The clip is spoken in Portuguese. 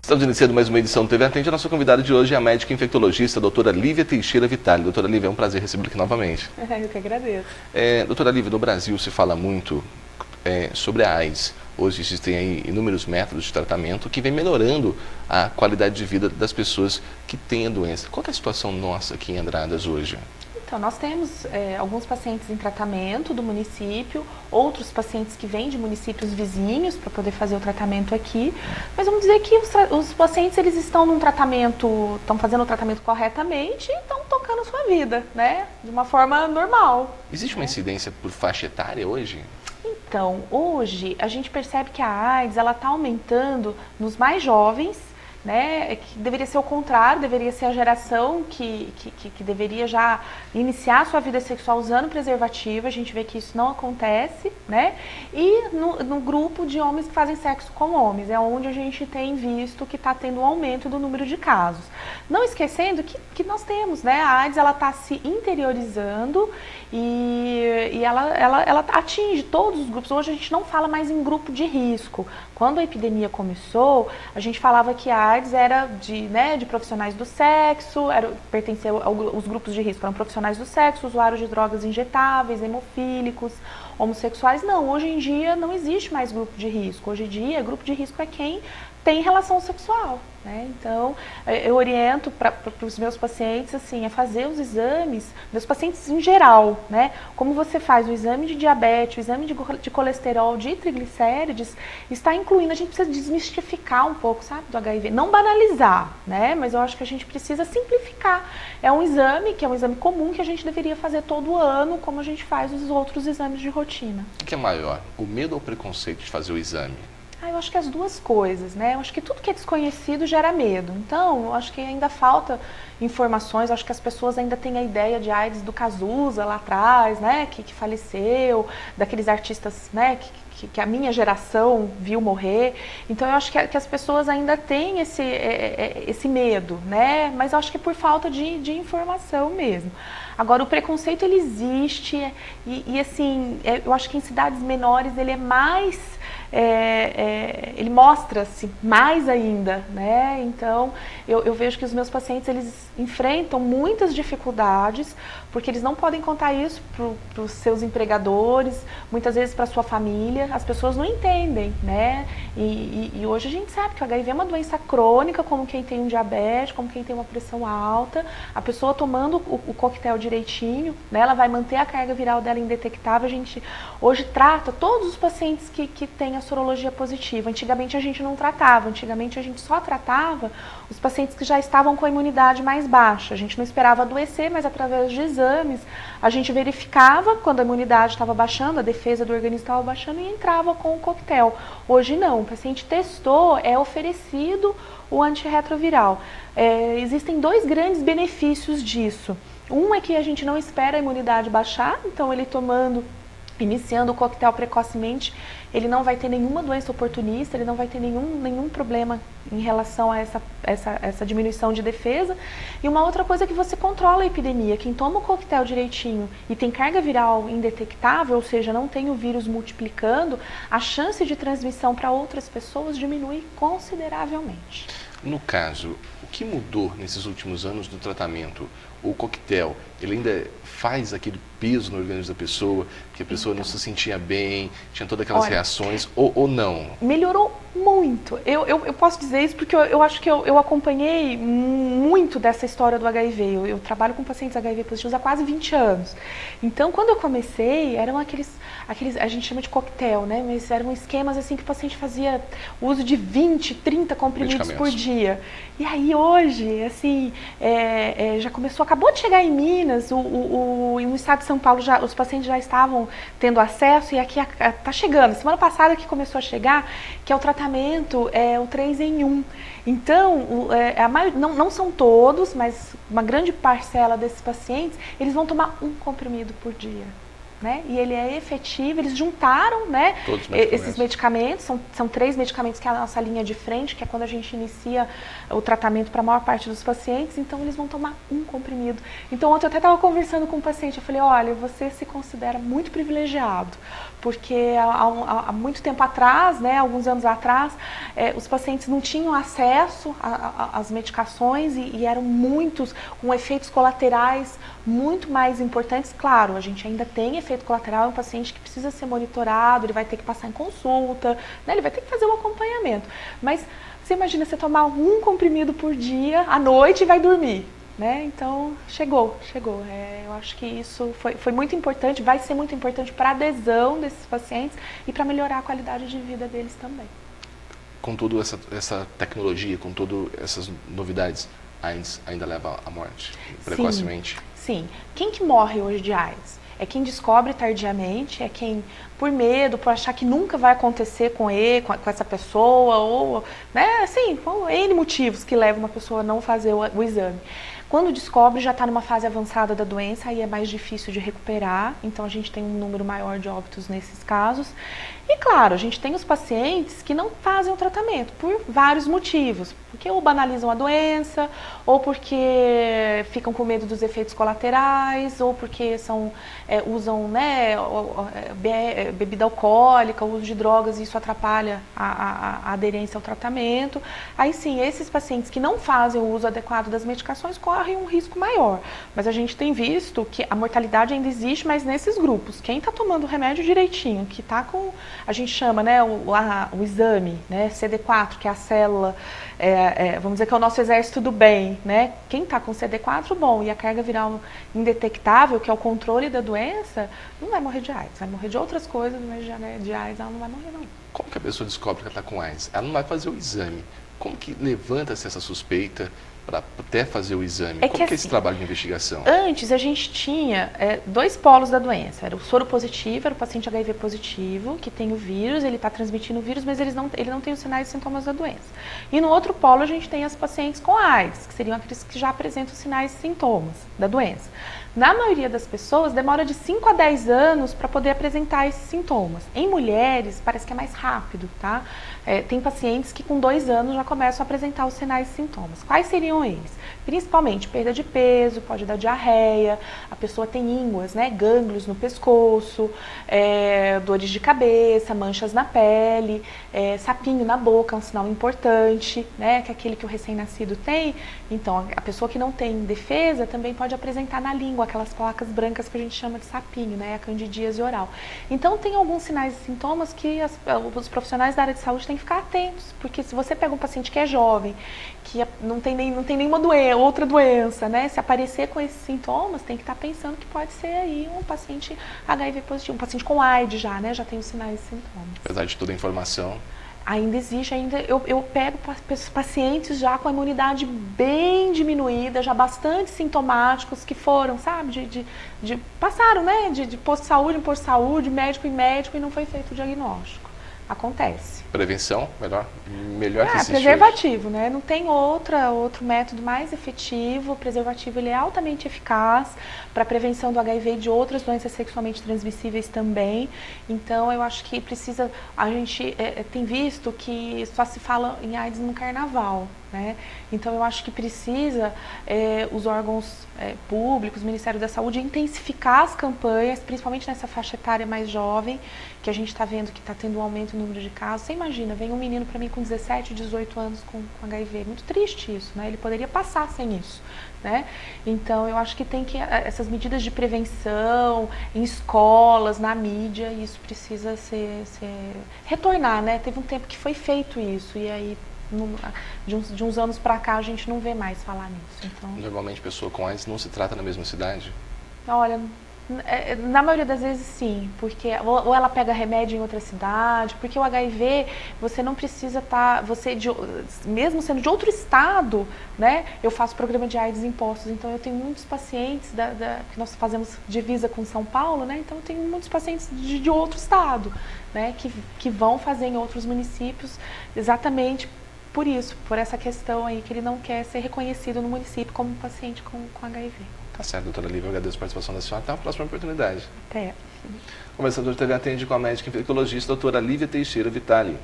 Estamos iniciando mais uma edição do TV Atende. A nossa convidada de hoje é a médica infectologista, a doutora Lívia Teixeira Vitale. Doutora Lívia, é um prazer recebê-la aqui novamente. Eu que agradeço. Doutora Lívia, no Brasil se fala muito sobre a AIDS. Hoje existem aí inúmeros métodos de tratamento que vem melhorando a qualidade de vida das pessoas que têm a doença. Qual é a situação nossa aqui em Andradas hoje? Então, nós temos alguns pacientes em tratamento do município, outros pacientes que vêm de municípios vizinhos para poder fazer o tratamento aqui, mas vamos dizer que os pacientes eles estão fazendo o tratamento corretamente e estão tocando a sua vida, né? De uma forma normal. Existe uma incidência por faixa etária hoje? Então, hoje a gente percebe que a AIDS ela está aumentando nos mais jovens, né, que deveria ser o contrário, deveria ser a geração que deveria já iniciar sua vida sexual usando preservativo. A gente vê que isso não acontece, né? E no grupo de homens que fazem sexo com homens, é onde a gente tem visto que está tendo um aumento do número de casos. Não esquecendo que nós temos, né, a AIDS ela está se interiorizando e ela atinge todos os grupos. Hoje a gente não fala mais em grupo de risco. Quando a epidemia começou, a gente falava que a AIDS era de profissionais do sexo, pertencia aos grupos de risco, eram profissionais do sexo, usuários de drogas injetáveis, hemofílicos, homossexuais. Não, hoje em dia não existe mais grupo de risco. Hoje em dia, grupo de risco é quem tem relação sexual, né? Então, eu oriento para os meus pacientes assim, a fazer os exames, meus pacientes em geral, né? Como você faz o exame de diabetes, o exame de colesterol, de triglicérides, está incluindo, a gente precisa desmistificar um pouco, sabe, do HIV. Não banalizar, né? Mas eu acho que a gente precisa simplificar. É um exame que é um exame comum que a gente deveria fazer todo ano, como a gente faz os outros exames de rotina. O que é maior, o medo ou o preconceito de fazer o exame? Eu acho que as duas coisas, né? Eu acho que tudo que é desconhecido gera medo. Então, eu acho que ainda falta informações, eu acho que as pessoas ainda têm a ideia de AIDS do Cazuza lá atrás, né? Que faleceu, daqueles artistas, né? Que a minha geração viu morrer. Então, eu acho que as pessoas ainda têm esse medo, né? Mas eu acho que é por falta de informação mesmo. Agora, o preconceito, ele existe e assim, eu acho que em cidades menores ele é mais... ele mostra-se mais ainda, né? Então, eu vejo que os meus pacientes, eles enfrentam muitas dificuldades, porque eles não podem contar isso para os seus empregadores, muitas vezes para a sua família, as pessoas não entendem, né? E hoje a gente sabe que o HIV é uma doença crônica, como quem tem um diabetes, como quem tem uma pressão alta. A pessoa tomando o coquetel direitinho, né, ela vai manter a carga viral dela indetectável. A gente hoje trata todos os pacientes que têm a sorologia positiva. Antigamente a gente não tratava, antigamente a gente só tratava os pacientes que já estavam com a imunidade mais baixa. A gente não esperava adoecer, mas através de exames a gente verificava quando a imunidade estava baixando, a defesa do organismo estava baixando e entrava com o coquetel. Hoje não, o paciente testou, é oferecido o antirretroviral. Existem dois grandes benefícios disso. Um é que a gente não espera a imunidade baixar, então ele iniciando o coquetel precocemente, ele não vai ter nenhuma doença oportunista, ele não vai ter nenhum problema em relação a essa diminuição de defesa. E uma outra coisa é que você controla a epidemia. Quem toma o coquetel direitinho e tem carga viral indetectável, ou seja, não tem o vírus multiplicando, a chance de transmissão para outras pessoas diminui consideravelmente. No caso, o que mudou nesses últimos anos do tratamento? O coquetel, ele ainda faz aquele peso no organismo da pessoa, que a pessoa não se sentia bem, tinha todas aquelas reações, ou não? Melhorou muito. Eu posso dizer isso porque eu acho que eu acompanhei muito dessa história do HIV. Eu trabalho com pacientes HIV positivos há quase 20 anos. Então, quando eu comecei, eram aqueles a gente chama de coquetel, né? Mas eram esquemas assim que o paciente fazia uso de 20, 30 comprimidos por dia. E aí hoje, assim, já acabou de chegar em Minas, no estado de São Paulo os pacientes já estavam tendo acesso e aqui está chegando. Semana passada que começou a chegar, que é o tratamento, o 3 em 1. Então, não são todos, mas uma grande parcela desses pacientes, eles vão tomar um comprimido por dia. Né? E ele é efetivo, eles juntaram, né, esses medicamentos, são 3 medicamentos que é a nossa linha de frente, que é quando a gente inicia o tratamento para a maior parte dos pacientes, então eles vão tomar um comprimido. Então ontem eu até estava conversando com um paciente, eu falei, olha, você se considera muito privilegiado, porque há muito tempo atrás, né, alguns anos atrás, os pacientes não tinham acesso às medicações e eram muitos com efeitos colaterais muito mais importantes. Claro, a gente ainda tem efeito colateral, é um paciente que precisa ser monitorado, ele vai ter que passar em consulta, né, ele vai ter que fazer um acompanhamento. Mas você imagina você tomar um comprimido por dia, à noite, e vai dormir. Né? Então, chegou. Eu acho que isso foi muito importante, vai ser muito importante para a adesão desses pacientes e para melhorar a qualidade de vida deles também. Com toda essa tecnologia, com todas essas novidades, a AIDS ainda leva à morte precocemente? Sim. Quem que morre hoje de AIDS? É quem descobre tardiamente, é quem, por medo, por achar que nunca vai acontecer com ele, com essa pessoa, ou, né, assim, com N motivos que levam uma pessoa a não fazer o exame. Quando descobre, já está numa fase avançada da doença, aí é mais difícil de recuperar, então a gente tem um número maior de óbitos nesses casos. E claro, a gente tem os pacientes que não fazem o tratamento por vários motivos, porque ou banalizam a doença, ou porque ficam com medo dos efeitos colaterais, ou porque usam, né, bebida alcoólica, o uso de drogas, e isso atrapalha a aderência ao tratamento. Aí sim, esses pacientes que não fazem o uso adequado das medicações correm um risco maior. Mas a gente tem visto que a mortalidade ainda existe, mas nesses grupos. Quem está tomando o remédio direitinho, que está com, a gente chama, né, o exame, né, CD4, que é a célula, vamos dizer que é o nosso exército do bem, né? Quem está com CD4, bom, e a carga viral indetectável, que é o controle da doença, não vai morrer de AIDS, vai morrer de outras coisas, mas de AIDS ela não vai morrer, não. Como que a pessoa descobre que ela está com AIDS? Ela não vai fazer o exame. Como que levanta-se essa suspeita para até fazer o exame? Como que é esse trabalho de investigação? Antes a gente tinha dois polos da doença. Era o soro positivo, era o paciente HIV positivo, que tem o vírus, ele está transmitindo o vírus, mas ele não tem os sinais e sintomas da doença. E no outro polo a gente tem as pacientes com AIDS, que seriam aqueles que já apresentam sinais e sintomas da doença. Na maioria das pessoas, demora de 5 a 10 anos para poder apresentar esses sintomas. Em mulheres, parece que é mais rápido, tá? Tem pacientes que com 2 anos já começam a apresentar os sinais e sintomas. Quais seriam eles? Principalmente perda de peso, pode dar diarreia, a pessoa tem ínguas, né, gânglios no pescoço, dores de cabeça, manchas na pele, sapinho na boca, é um sinal importante, né, que é aquele que o recém-nascido tem. Então, a pessoa que não tem defesa também pode apresentar na língua aquelas placas brancas que a gente chama de sapinho, né, a candidíase oral. Então, tem alguns sinais e sintomas que os profissionais da área de saúde têm que ficar atentos, porque se você pega um paciente que é jovem, que não tem nenhuma outra doença, né? Se aparecer com esses sintomas, tem que estar pensando que pode ser aí um paciente HIV positivo, um paciente com AIDS já, né? Já tem os sinais e sintomas. Apesar de toda a informação, ainda existe, eu pego pacientes já com a imunidade bem diminuída, já bastante sintomáticos, que foram, sabe, passaram, né? De posto de saúde em posto de saúde, médico em médico, e não foi feito o diagnóstico. Acontece. Prevenção, melhor que existe preservativo, hoje. Né? Não tem outro método mais efetivo. O preservativo ele é altamente eficaz para a prevenção do HIV e de outras doenças sexualmente transmissíveis também. Então, eu acho que a gente tem visto que só se fala em AIDS no carnaval, né? Então, eu acho que precisa os órgãos públicos, o Ministério da Saúde, intensificar as campanhas, principalmente nessa faixa etária mais jovem, que a gente está vendo que está tendo um aumento no número de casos. Você imagina, vem um menino para mim com 17, 18 anos com HIV. Muito triste isso, né? Ele poderia passar sem isso, né? Então, eu acho que tem que essas medidas de prevenção em escolas, na mídia, isso precisa retornar, né? Teve um tempo que foi feito isso e aí de uns anos para cá a gente não vê mais falar nisso. Então, normalmente, pessoa com AIDS não se trata na mesma cidade? Olha, na maioria das vezes sim, porque ou ela pega remédio em outra cidade, porque o HIV, você não precisa estar, mesmo sendo de outro estado, né? Eu faço programa de AIDS em Poços, então eu tenho muitos pacientes que nós fazemos divisa com São Paulo, né? Então eu tenho muitos pacientes de outro estado, né? Que vão fazer em outros municípios exatamente por isso, por essa questão aí que ele não quer ser reconhecido no município como paciente com HIV. Tá certo, doutora Lívia, eu agradeço a participação da senhora. Até a próxima oportunidade. Até. Conversador TV atende com a médica infectologista, doutora Lívia Teixeira Vitali.